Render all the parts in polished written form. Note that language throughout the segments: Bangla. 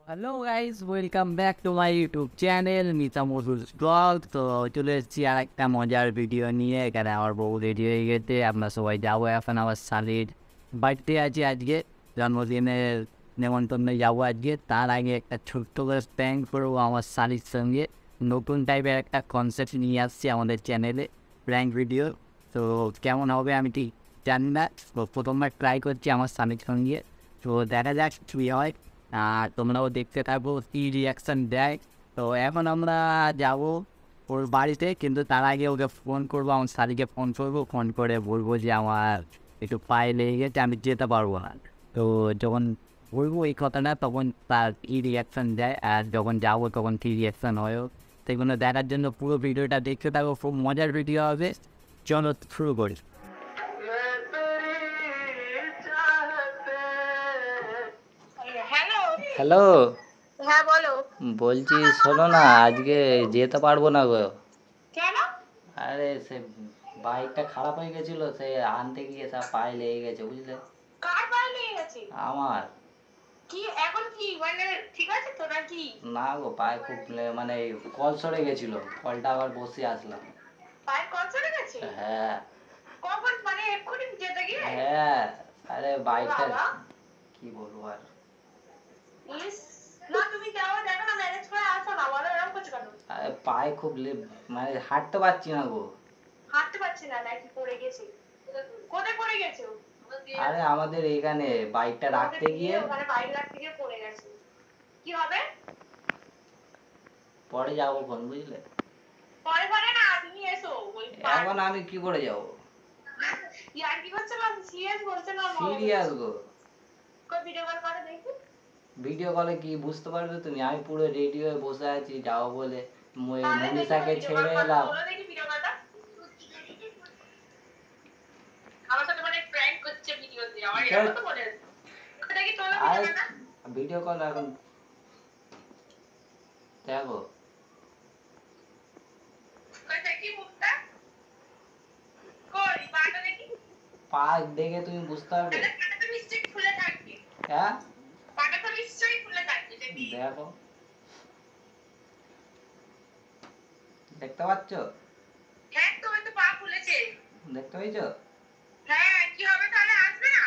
Hello guys, welcome back to my YouTube channel Mita মধুর ব্লগ। তো চলে এসেছি আর একটা মজার ভিডিও নিয়ে। এখানে আমার বউ রেডি হয়ে গেছে, আমরা সবাই যাবো এখন আমার শালির বার্থডে আছে আজকে, জন্মদিনের নেমন্তন্নে যাবো আজকে। তার আগে একটা ছোট্ট করে প্র্যাঙ্ক করবো আমার শালির সঙ্গে। নতুন টাইপের একটা কনসেপ্ট নিয়ে আসছি আমাদের চ্যানেলে, প্র্যাঙ্ক ভিডিও। তো কেমন হবে আমি ঠিক জানি না, তো প্রথমবার ট্রাই করছি আমার শালির সঙ্গে। তো দেখা যাক কী হয়, আর তোমরাও দেখতে থাকবো কী রিয়াকশান দেয়। তো এখন আমরা যাব ওর বাড়িতে, কিন্তু তার আগে ওকে ফোন করবো, আমার শালিকে ফোন করবো, ফোন করে বলবো যে আমার একটু পায়ে লেগে গেছে, আমি যেতে পারবো না। তো যখন বলবো এই কথাটা তখন তার কী রিয়াকশান দেয়, আর যখন যাবো তখন কী রিয়াকশান হয় সেগুলো দেখার জন্য পুরো ভিডিওটা দেখতে থাকবো। খুব মজার ভিডিও হবে, চলো শুরু করি। হ্যালো, হ্যাঁ বলো। বলছি শোনো না, আজকে যেতে পারবো না গো। কেন? আরে সে বাইকটা খারাপ হয়ে গেছিল, সে আনতে গিয়ে সব পায়ে লেগে গেছে বুঝলে। কার পায়ে লেগে গেছে? আমার। কি এখন কি মানে ঠিক আছে তো নাকি? না গো, পায়ে খুব মানে কল সরে গেছিল, কলটা আবার বসে আসলাম। পায়ে কল চলে গেছে? হ্যাঁ কখন মানে এক্ষুনি যেতে গিয়ে? হ্যাঁ, আরে বাইকটা বাবা কি বলবো আর। ইস, না তুমি যাও দেখো না, ম্যানেজ করে আসো না, বলো এরকম করছো কেন? আরে পায়ে খুব মানে হাঁটতে পারছি না গো। হাঁটতে পারছি না নাকি পড়ে গেছে? কোথায় পড়ে গেছো? আরে আমাদের এখানে বাইকটা রাখতে গিয়ে, ওখানে বাইক রাখতে গিয়ে পড়ে গেছে। কি হবে? পরে যাবো ফোন বুঝলে। পরে পরে না, তুমি এসো ওই এখন আমি কি করে যাবো? ইয়ার কি করছো না, সিরিয়াস বলছো না? সিরিয়াস গো। কই ভিডিও কল করে দেখি। ভিডিও কলে কি বুঝতে পারবে তুমি, আমি পুরো রেডি হয়ে বসে আছি যাও বলে। তাহলে দেখি মনীষাকে ভিডিও ছেড়ে কল এলাম। করো, দেখি ভিডিও কলটা। আমার সাথে মানে প্র্যাঙ্ক করছে ভিডিও দিয়ে, আমার এরকম তো মনে হচ্ছে। ওটা কি তোলো আর ভিডিও কলটা? ভিডিও কল এখন দেখো। কই দেখি মুখটা। কই পাটা দেখি। পা দেখে তুমি বুঝতে পারবে। আরে পাটা তো নিশ্চয়ই খুলে থাকবে। হ্যাঁ পাটা তো নিশ্চয়ই খুলে থাকবে দেখি। দেখো, দেখতে পাচ্ছ? হ্যাঁ তো ওই তো পা খুলেছে। দেখতে পেয়েছো? হ্যাঁ কি হবে তাহলে, আসবে না?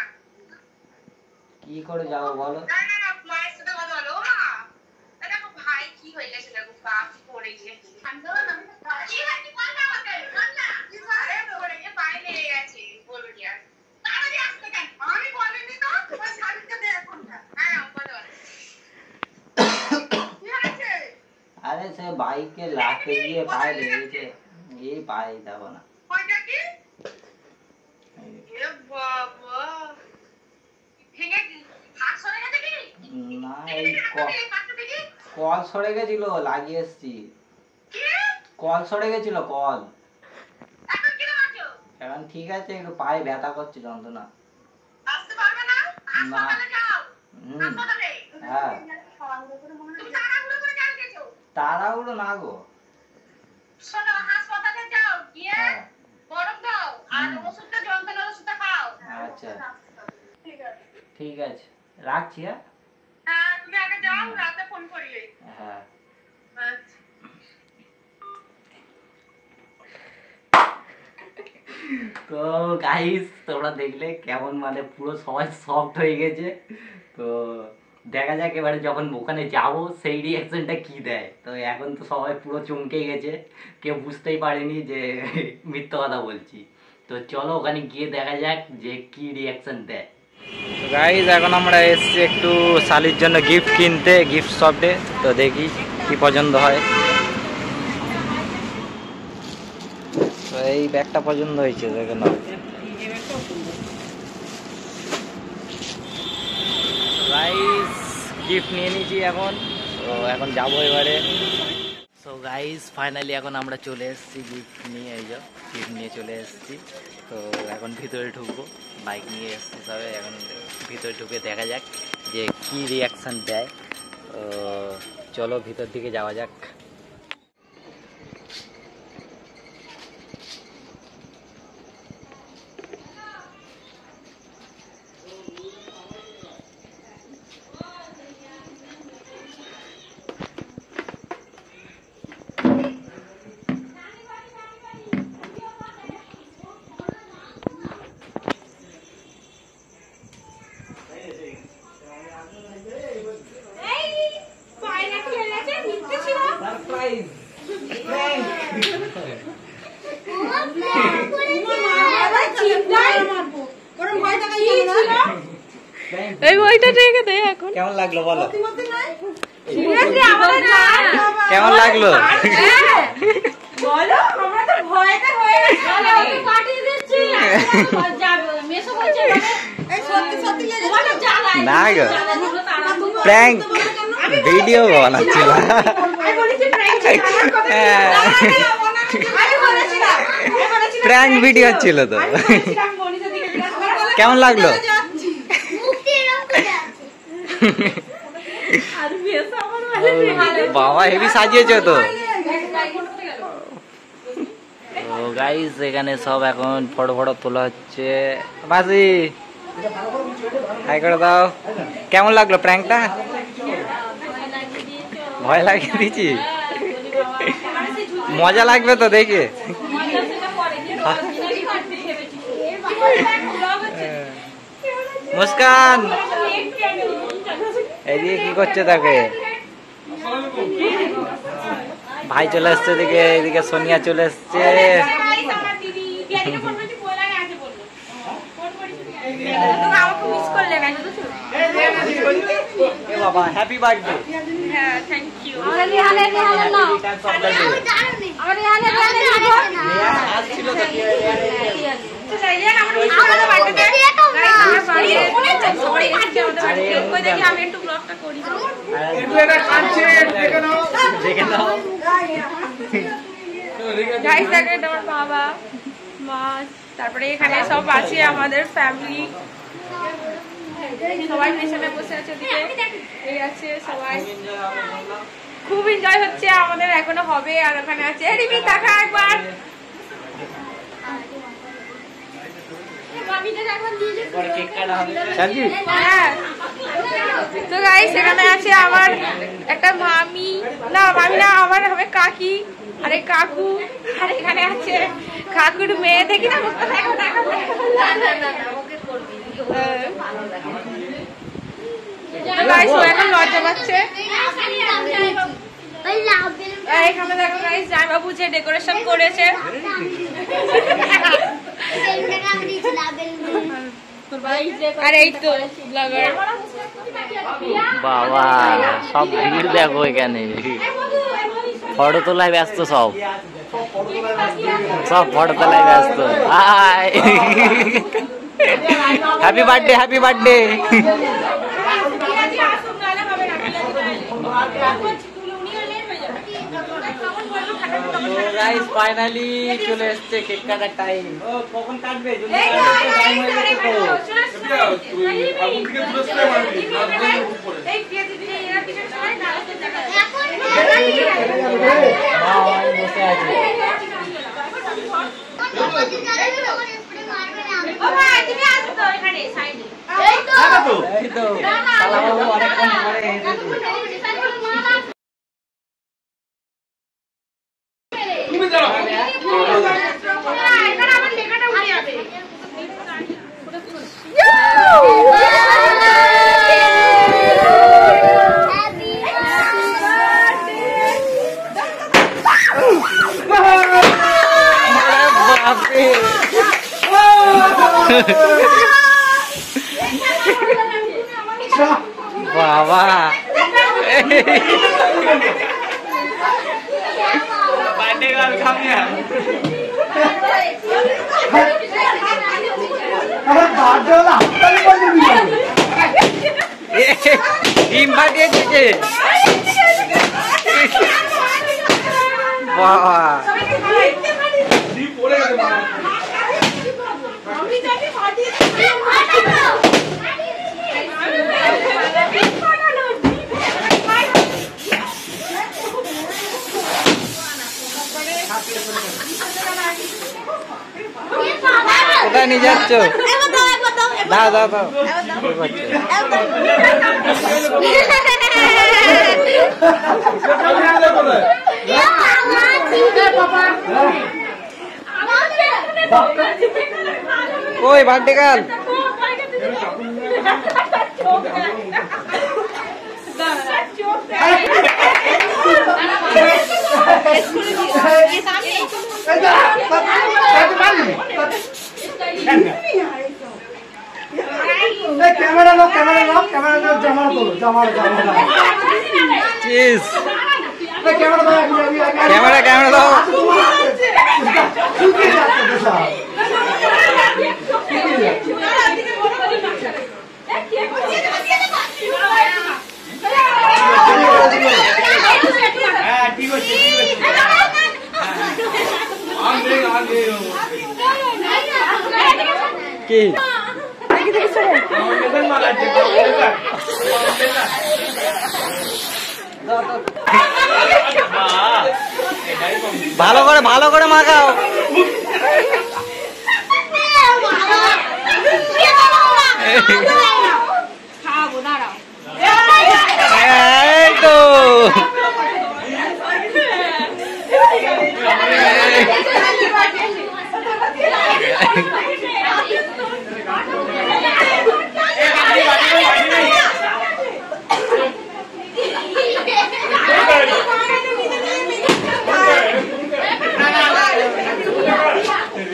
কি করে যাবো বলো? না না না, মায়ের সাথে কথা বলো। ও মা, দেখো ভাই কি হয়ে গেছে, দেখো পা পড়ে গিয়েছে। কি হয়েছে বল না আমাকে, বল না। আরে পড়ে গিয়ে পায়ে লেগে গেছে, বলো কি আর। তাড়াতাড়ি আসতে কেন? আমি বলিনি তো, তোমার শাড়িটা দে এখনটা। হ্যাঁ বলো। কি হয়েছে? আরে সে বাইকে রাখতে গিয়ে পায়ে লেগেছে, এই পায়ে যাবো না। কয়টা কি? এ বাবা, ভেঙে হাত সরে গেছে কি? না, এই কল সরে গেছিল, লাগিয়ে এসছি। কি? কল সরে গেছিল, কল। এখন কি করছো? এখন ঠিক আছে, একটু পায়ে ব্যথা করছে, যন্ত্রণা। আসতে পারবে না? না। হাসপাতালে যাও। হুম। হাসপাতালে। হ্যাঁ। তুমি তাড়াহুড়ো করে কেন গেছো? তাড়াহুড়ো না গো। শোনো, হাসপাতালে যাও, গিয়ে হ্যাঁ। বরফ দাও আর হুম। ওষুধটা, যন্ত্রণার ওষুধটা খাও। আচ্ছা ঠিক আছে। ঠিক আছে, রাখছি। হ্যাঁ হ্যাঁ তুমি আগে যাও, রাতে ফোন করিয়ে। হ্যাঁ। আচ্ছা। তো গাইস, তোমরা দেখলে কেমন মানে পুরো সবাই শকড হয়ে গেছে। তো দেখা যাক এবারে যখন ওখানে যাবো সেই রিয়াকশনটা কি দেয়। তো এখন তো সবাই পুরো চমকে গেছে, কেউ বুঝতেই পারেনি যে মিথ্যা কথা বলছি। তো চলো ওখানে গিয়ে দেখা যাক যে কি রিয়াকশন দেয়। গাইস, এখন আমরা এসেছি একটু শালির জন্য গিফট কিনতে গিফট শপে। তো দেখি কি পছন্দ হয়। তো এই ব্যাগটা পছন্দ হয়েছে, দেখে নাও। গাইস, গিফট নিয়ে নিয়েছি এখন। তো এখন যাবো এবারে। সো গাইস, ফাইনালি এখন আমরা চলে এসেছি গিফট নিয়ে, এই যে গিফট নিয়ে চলে এসেছি। তো এখন ভিতরে ঢুকবো, বাইক নিয়ে এসেছি সবাই। এখন ভিতরে ঢুকে দেখা যাক যে কি রিয়াকশান দেয়। তো চলো ভিতর দিকে যাওয়া যাক। এখন কেমন লাগলো বলো? সিরিয়াসলি আমাদের না কেমন লাগলো? বলো আমরা তো ভয়তে হয়ে গেছি আমি পাঠিয়ে দিচ্ছি যাবে মেসো বলছে এই সত্যি সত্যি লেগে না গো প্র্যাঙ্ক ভিডিও বানাচ্ছিল আমি বলেছি প্র্যাঙ্ক ছিল আমার কথা আমি বলেছিলাম প্র্যাঙ্ক ভিডিও ছিল তো। কেমন লাগলো? বাবা হেভি সাজিয়েছো তো। গাইস এখানে সব এখন ফটো ফটো তোলা হচ্ছে। মাসি হাই করে দাও। কেমন লাগলো প্র্যাঙ্কটা? ভয় লাগিয়ে দিয়েছি। মজা লাগবে তো দেখে। মুস্কান এদিকে কি করছে তাকে? ভাই চলে আসছে এদিকে, এদিকে সোনিয়া চলে আসছে। বাবা হ্যাপি বার্থডে। হ্যাঁ থ্যাংক ইউ আমি একটু ব্লগটা করি গাইস দেখেন আমার বাবা মা তারপরে এখানে সব আছে আমাদের ফ্যামিলি সবাই পেছনে বসে আছে ওদিকে এই আছে সবাই খুব এনজয় হচ্ছে আমাদের এখনো হবে আর ওখানে আছে রিমি টাকা একবার তো গাইস এখানে আছে আমার একটা মামি না আমার হবে কাকি আরে কাকু আর এখানে আছে কাকুর মেয়ে দেখি না গাইস ও এখন লজ্জা পাচ্ছে এখানে দেখো গাইস জামাইবাবু যে ডেকোরেশন করেছে আর এই তো ব্লগার বাবা সব ভিড় দেখো এখানে ফটো তোলায় ব্যস্ত সব সব ফটো তোলায় ব্যস্ত happy birthday happy birthday guys finally চলে এসেছে কেক কাটার টাইম ও কখন কাটবে জলদি কাটতে টাইম হয়ে গেছে তো তুই আগুন থেকে দূরে সরে মারবি এই ক্রিয়েটিভিটি এরা কিছু চায় না এখন বসে আছে ও ভাই তুমি আসো তো এখানে সাইডে এই তো শালা বাবু অনেকক্ষণ পরে এসেছে তুমি দাঁড়াও এখানে আমার লেখাটা উঠে যাবে বাবা বার্থডে গার্ল খামিয়া ডিম ফাটিয়ে দিয়েছে বাবা তুই পড়ে গেছে মা কোথায় নিয়ে যাচ্ছ দাও দাও দাও কই বার্থডে গার্ল ক্যামেরা লো ক্যামেরা লো ক্যামেরা লো জামার চিজ ক্যামেরা ক্যামেরা দাও কি ভালো করে মাখাও এই তো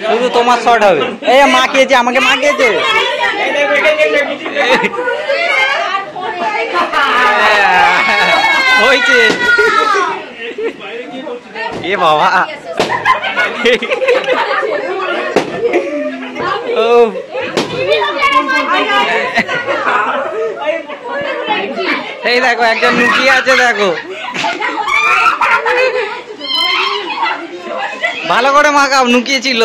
শুধু তোমার শর্ট হবে এই মাখিয়েছে আমাকে মাখিয়েছে হয়েছে এ বাবা ও এই দেখো একজন লুকিয়ে আছে দেখো ভালো করে মাখাও লুকিয়েছিল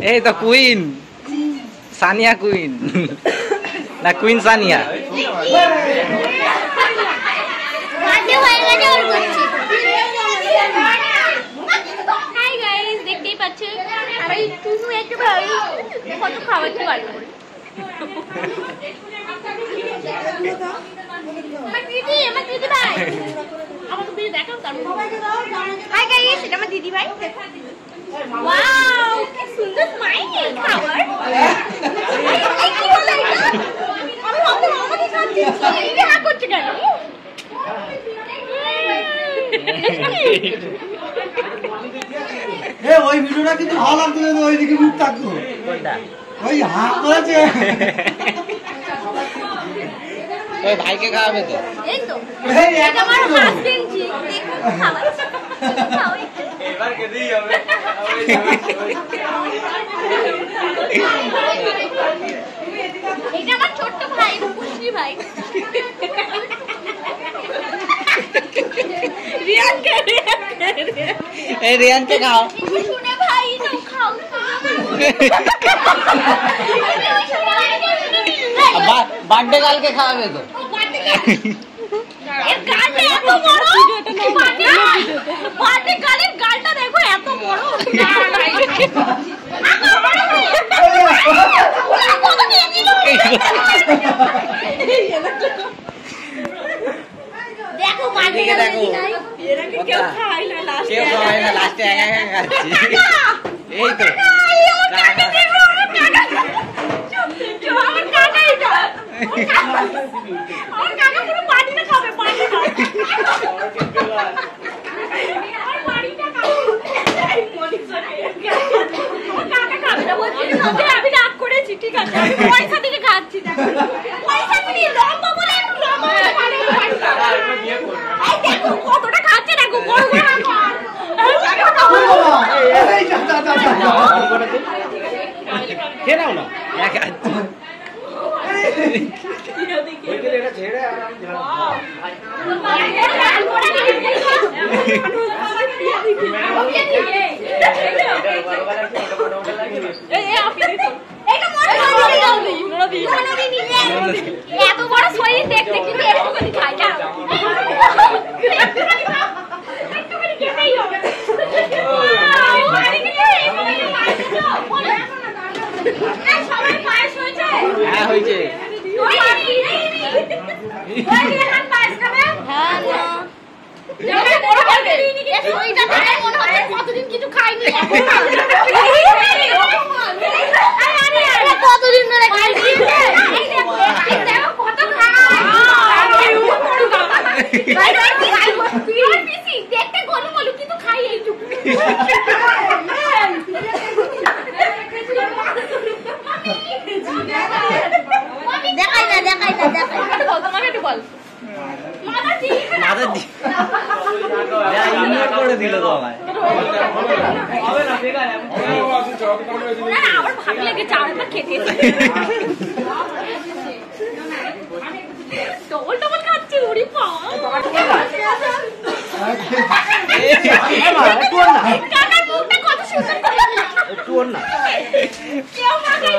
এই তো কুইন সানিয়া কুইন না কুইন সানিয়া দেখতেই পাচ্ছি আমি টুনু একটু ভাই কত খাওয়াতে পারবো আমার দিদি ভাই আমাকে দিদি দেখাও তার হাই গাইস এটা আমার দিদি ভাই ওয়াও কি সুন্দর স্মাইল খাবার এই কি বলে এটা আমি আমাকে খাচ্ছি এই হ্যাঁ করছে কেন ওই ভিডিওটা কিন্তু ভালো লাগতো না ওইদিকে মুখ থাকতো ওই হাত করেছে ওই ভাইকে খাওয়াবে তো এই তো এটা আমার হাজবেন্ড জি দেখুন খাওয়াচ্ছে এবার কেটেই হবে এটা আমার ছোট্ট ভাই রূপশ্রী ভাই রিয়ানকে খাও শুনে ভাই তো খাও বার্থডে কালকে খাওয়াবে তো এর গালটা এত বড় বার্থডে গালের গালটা দেখো এত বড় দেখো বার্থডে দেখো এরাকে কেউ খায় না লাস্টে একা একা খাচ্ছি এই তো আমার কাকা পুরো পার্টিটা খাবে পার্টিটা আমি রাগ করেছি ঠিক আছে আমি পয়সা থেকে খাচ্ছি পয়সা দিয়ে লম্বা বলে দেখো কতটা খাচ্ছে দেখো বড় খেয়ে নাও না এত বড় শরীর দেখতে কিন্তু একটুখানি খাই না একটুখানি খেতেই হবে সবাই পায়েস হয়েছে হ্যাঁ হয়েছে কতদিন কিছু খাইনি কতদিন ধরে খাইনি কত দেখতে গরু দেখাই না দেখাই না দেখাই তোমাকে একটু বল করে দিল তো আমায় আমার ভালো লেগেছে আমরা খেতে ডবল ডবল খাচ্ছি উড়ি কাকার মুখটা কত সুন্দর একটু ওর না কেউ মাকে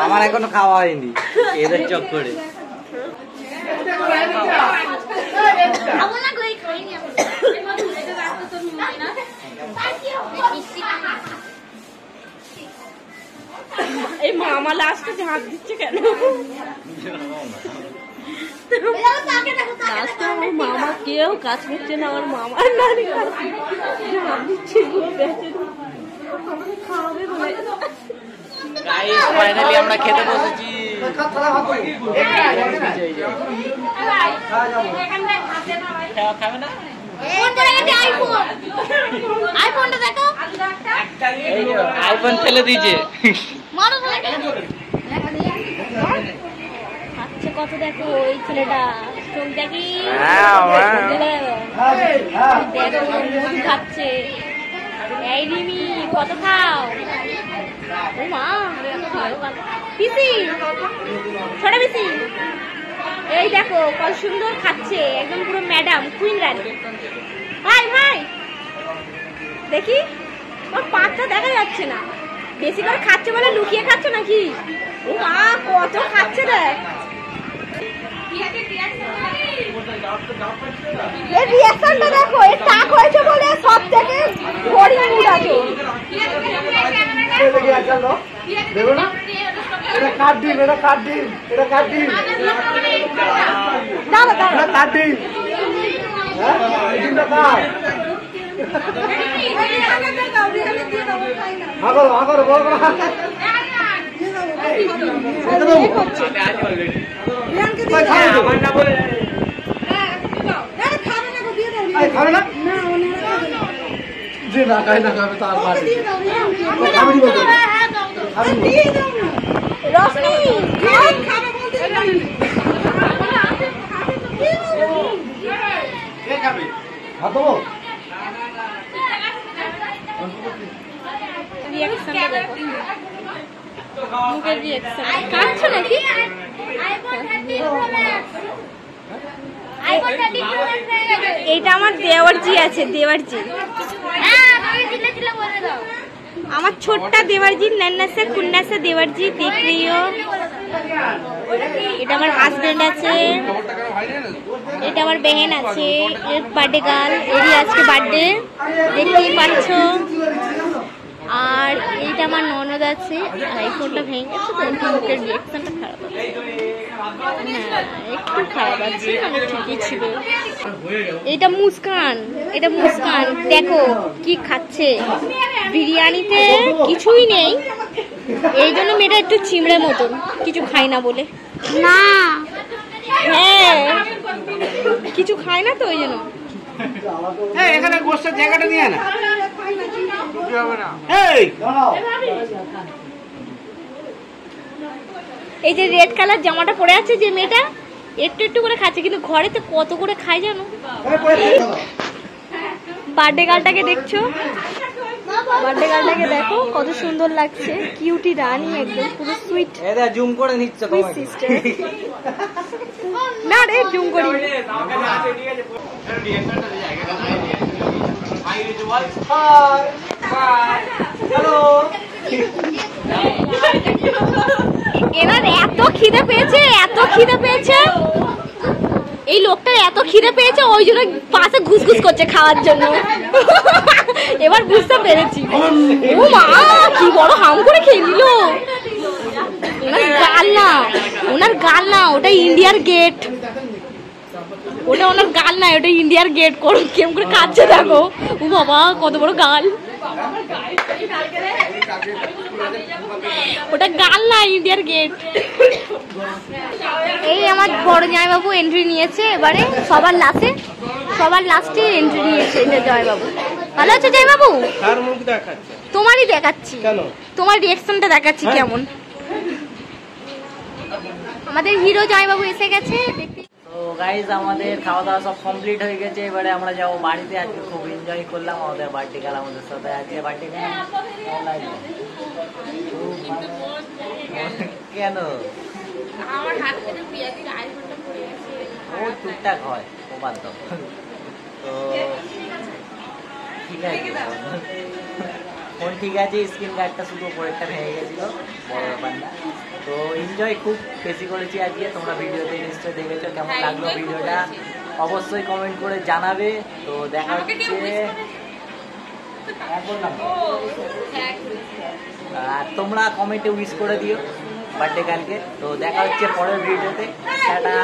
আমার এখনো খাওয়া হয়নি এদের চক্করে এই মামা লাস্টে ঝাঁপ দিচ্ছে কেন লাস্টে আমার মামা কেউ কাজ করছে না আমার মামার নারী ঝাঁপ দিচ্ছে খাওয়াবে বলে ফাইনালি আমরা খেতে বসেছি খাবে না আইফোনটা দেখো আইফোন ফেলে দিয়েছে খাচ্ছে কত দেখো ওই ছেলেটা চোখ দেখি দেখো মধু খাচ্ছে এই রিমি কত খাও ও মা পিসি ছোট পিসি এই দেখো কত সুন্দর খাচ্ছে একদম পুরো ম্যাডাম কুইন রানী ভাই ভাই দেখি ওর পাতটা দেখা যাচ্ছে না বেশি করে খাচ্ছে বলে লুকিয়ে খাচ্ছে নাকি ও মা কত খাচ্ছে রে এই রিঅ্যাকশনটা দেখো এই টাক হয়েছে বলে সব থেকে বড়ি মুড আছে দেখো না এটা কাট দিন এটা কাট দিন এটা কাট দিন দাঁড়া দাঁড়া এটা কাট দিন হ্যাঁ এটা কাট আগর আগর বল না এটা দাও আমার না বলে খাবে না যে না খায় না খাবে তার বাড়ি খাবে দিব তো রশ্মি খাবে বলতে কে খাবে ভাত দেবো রিঅ্যাকশনটা দেখো মুখের রিঅ্যাকশন কাটছো নাকি এইটা আমার দেওয়ারজি আছে দেওয়ারজি আমার ছোট্টা দেওয়ারজি नन्ना से कुन्ना से देवरजी देख रही हो এটা আমার হাজবেন্ড আছে এটা আমার বেহেন আছে এর বার্থডে গার্ল এরই আজকে বার্থডে দেখতেই পাচ্ছ আর এইটা আমার ননদ আছে আইফোনটা ভেঙে গেছে তো একটু মুখের রিঅ্যাকশনটা খারাপ আছে হ্যাঁ একটু খারাপ আছে মানে ঠিকই ছিল এটা মুস্কান দেখো কি খাচ্ছে বিরিয়ানিতে কিছুই নেই এই জন্য মেয়েটা একটু চিমড়ে মতন কিছু খায় না বলে না হ্যাঁ কিছু খায় না তো ওই জন্য এখানে গোষ্ঠের জায়গাটা নিয়ে না এই যে রেড কালার জামাটা পরে আছে যে মেয়েটা একটু একটু করে খাচ্ছে কিন্তু ঘরে তো কত করে খায় জানো বার্থডে গার্লটাকে দেখছো বার্থডে গার্লটাকে দেখো কত সুন্দর লাগছে কিউটি রানী একদম পুরো সুইট এটা জুম করে নিচ্ছে তোমাকে সিস্টার না রে জুম করি এনার এত খিদে পেয়েছে এই লোকটার এত খিদে পেয়েছে ওই জন্য পাশে ঘুসঘুস করছে খাওয়ার জন্য। এবার বুঝতে পেরেছি। ও মা কি বড় হাম করে খেয়ে নিল। ওনার গাল না ওটা ইন্ডিয়ার গেট। ওটা ওনার গাল না ওটা ইন্ডিয়ার গেট। কেমন করে খাচ্ছে দেখো। ও বাবা কত বড় গাল। ওটা গাল না ইন্ডিয়ার গেট। এই আমার বড় জামাইবাবু এন্ট্রি নিয়েছে এবারে সবার লাস্টে এন্ট্রি নিয়েছে জামাইবাবু। ভালো আছে জামাইবাবু? তোমারই দেখাচ্ছি, তোমার রিঅ্যাকশনটা দেখাচ্ছি কেমন। আমাদের হিরো জামাইবাবু এসে গেছে। তো গাইজ আমাদের খাওয়া দাওয়া সব কমপ্লিট হয়ে গেছে। এবারে আমরা যাবো বাড়িতে। আজকে খুব এনজয় করলাম আমাদের বার্থডে গেল আমাদের সাথে। আজকে বার্থডে কেন আমার হাত থেকে পিয়াজির আইফোনটা পড়ে গেছে। ও টুকটাক হয় ও বাদ দাও। তো ঠিক আছে ফোন ঠিক আছে, স্ক্রিন গার্ডটা শুধু পরেরটা ভেঙে গেছিলো, বড় ব্যাপার না। তো এনজয় খুব বেশি করেছি আজকে। তোমরা ভিডিওতে নিশ্চয়ই দেখেছো, কেমন লাগলো ভিডিওটা অবশ্যই কমেন্ট করে জানাবে। তো দেখা হচ্ছে আর তোমরা কমেন্টে উইশ করে দিও বার্থডে কালকে। তো দেখা হচ্ছে পরের ভিডিওতে। টাটা।